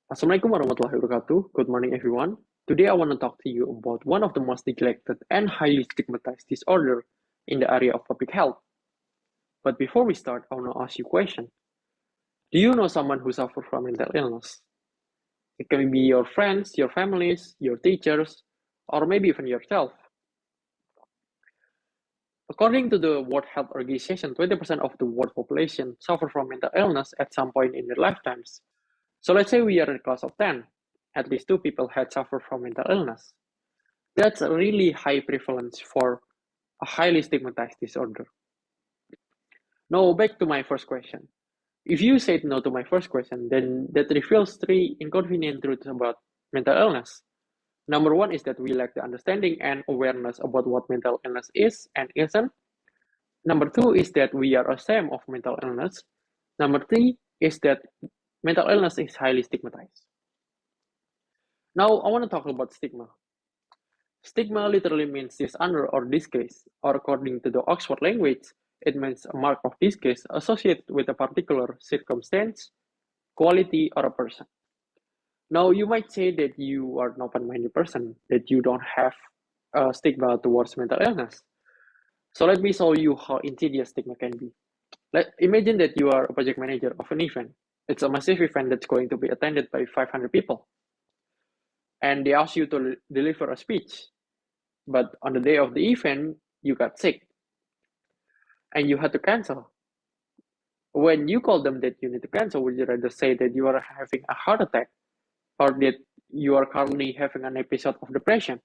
Assalamualaikum warahmatullahi wabarakatuh. Good morning, everyone. Today, I want to talk to you about one of the most neglected and highly stigmatized disorder in the area of public health. But before we start, I want to ask you a question. Do you know someone who suffers from mental illness? It can be your friends, your families, your teachers, or maybe even yourself. According to the World Health Organization, 20% of the world population suffer from mental illness at some point in their lifetimes. So let's say we are in a class of 10. At least 2 people had suffered from mental illness. That's a really high prevalence for a highly stigmatized disorder. Now, back to my first question. If you said no to my first question, then that reveals 3 inconvenient truths about mental illness. Number 1 is that we lack the understanding and awareness about what mental illness is and isn't. Number 2 is that we are ashamed of mental illness. Number 3 is that mental illness is highly stigmatized. Now, I want to talk about stigma. Stigma literally means dishonor or disgrace, or according to the Oxford language, it means a mark of disgrace associated with a particular circumstance, quality, or a person. Now, you might say that you are an open-minded person, that you don't have a stigma towards mental illness. So let me show you how insidious stigma can be. Imagine that you are a project manager of an event. It's a massive event that's going to be attended by 500 people. And they ask you to deliver a speech. But on the day of the event, you got sick and you had to cancel. When you call them that you need to cancel, would you rather say that you are having a heart attack or that you are currently having an episode of depression?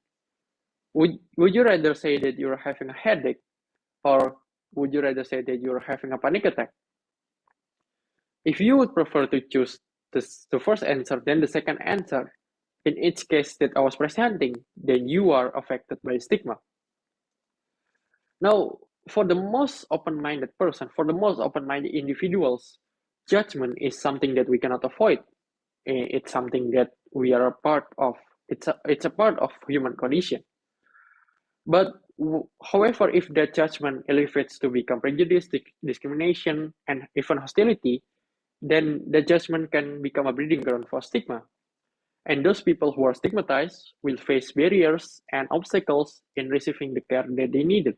Would you rather say that you're having a headache or would you rather say that you're having a panic attack? If you would prefer to choose the first answer than the second answer, in each case that I was presenting, then you are affected by stigma. Now, for the most open-minded person, for the most open-minded individuals, judgment is something that we cannot avoid. It's something that we are a part of. It's a part of human condition. But however, if that judgment elevates to become prejudice, discrimination, and even hostility, then the judgment can become a breeding ground for stigma. And those people who are stigmatized will face barriers and obstacles in receiving the care that they needed.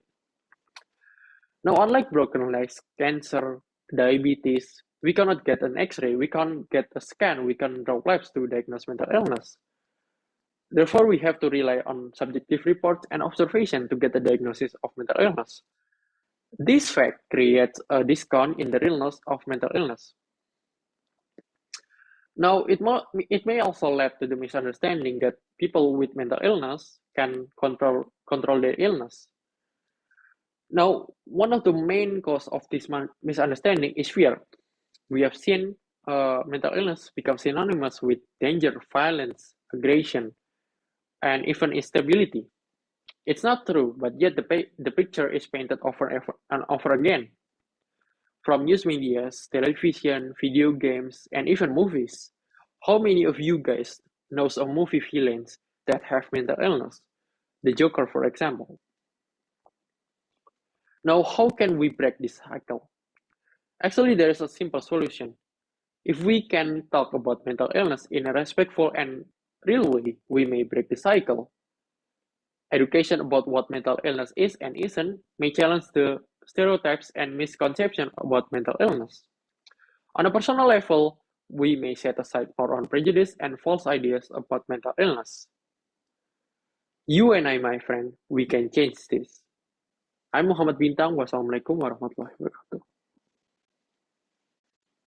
Now, unlike broken legs, cancer, diabetes, we cannot get an X-ray, we can't get a scan, we can't draw labs to diagnose mental illness. Therefore, we have to rely on subjective reports and observation to get a diagnosis of mental illness. This fact creates a discount in the realness of mental illness. Now, it may also lead to the misunderstanding that people with mental illness can control their illness. Now, one of the main cause of this misunderstanding is fear. We have seen mental illness become synonymous with danger, violence, aggression, and even instability. It's not true, but yet the picture is painted over and over again. From news media, television, video games, and even movies. How many of you guys knows of movie villains that have mental illness? The Joker, for example. Now, how can we break this cycle? Actually, there is a simple solution. If we can talk about mental illness in a respectful and real way, we may break the cycle. Education about what mental illness is and isn't may challenge the stereotypes and misconceptions about mental illness. On a personal level, we may set aside our own prejudice and false ideas about mental illness. You and I, my friend, we can change this. I'm Mohammad Bintang. Wassalamualaikum warahmatullahi wabarakatuh.